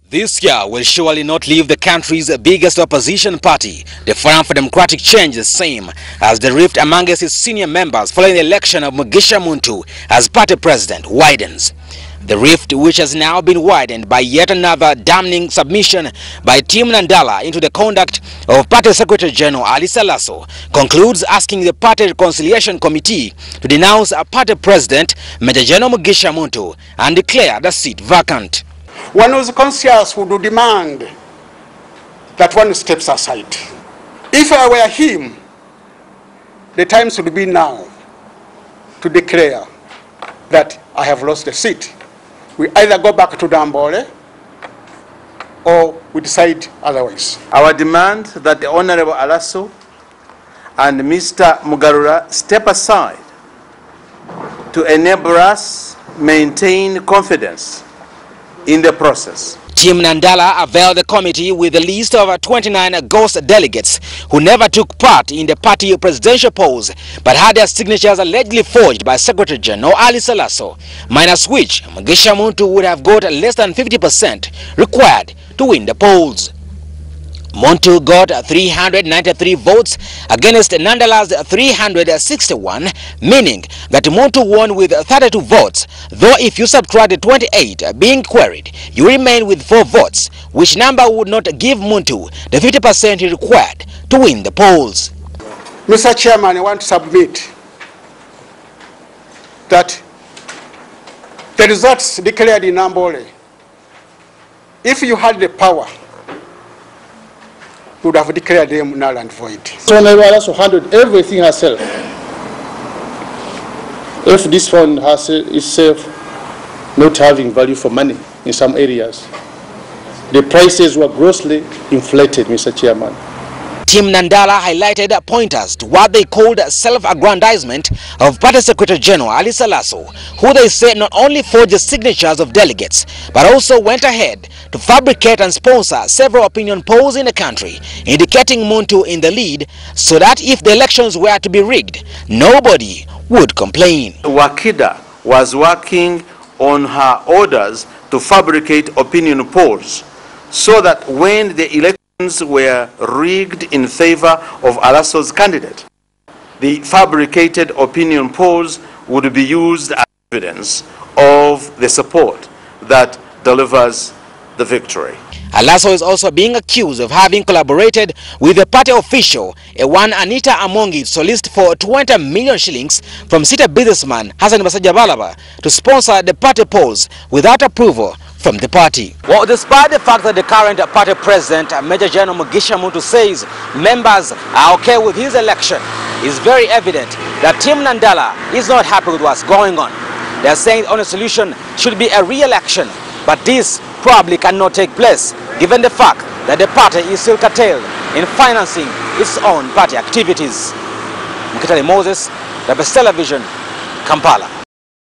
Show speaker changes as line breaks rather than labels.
This year will surely not leave the country's biggest opposition party, the Forum for Democratic Change, the same, as the rift amongst its senior members following the election of Mugisha Muntu as party president widens. The rift, which has now been widened by yet another damning submission by Team Nandala into the conduct of Party Secretary General Alice Alaso, concludes asking the Party Reconciliation Committee to denounce a party president, Major General Mugisha Muntu, and declare the seat vacant.
One who's conscious would demand that one steps aside. If I were him, the time should be now to declare that I have lost the seat. We either go back to Dambole or we decide otherwise.
Our demand that the Honorable Alaso and Mr. Mugarura step aside to enable us maintain confidence in the process.
Team Nandala availed the committee with a list of 29 ghost delegates who never took part in the party presidential polls but had their signatures allegedly forged by Secretary General Alice Alaso, minus which Mugisha Muntu would have got less than 50% required to win the polls. Muntu got 393 votes against Nandala's 361, meaning that Muntu won with 32 votes, though if you subtract the 28 being queried, you remain with 4 votes, which number would not give Muntu the 50% he required to win the polls.
Mr. Chairman, I want to submit that the results declared in Nambole, if you had the power, would have declared them null and void.
So Honorable Alaso handled everything herself. If this fund has itself not having value for money in some areas, the prices were grossly inflated, Mr. Chairman.
Team Nandala highlighted pointers to what they called self-aggrandizement of Party Secretary General Alice Alaso, who they said not only forged the signatures of delegates, but also went ahead to fabricate and sponsor several opinion polls in the country, indicating Muntu in the lead, so that if the elections were to be rigged, nobody would complain.
Wakida was working on her orders to fabricate opinion polls, so that when the elections were rigged in favor of Alaso's candidate, the fabricated opinion polls would be used as evidence of the support that delivers the victory.
Alaso is also being accused of having collaborated with the party official, one Anita Amongi, to solicit for 20 million shillings from Sita businessman Hassan Masajabalaba to sponsor the party polls without approval from the party. Well, despite the fact that the current party president, Major General Mugisha Muntu, says members are okay with his election, it's very evident that Team Nandala is not happy with what's going on. They're saying the only solution should be a re-election, but this probably cannot take place given the fact that the party is still curtailed in financing its own party activities. Mukitale Moses, the Best Television, Kampala.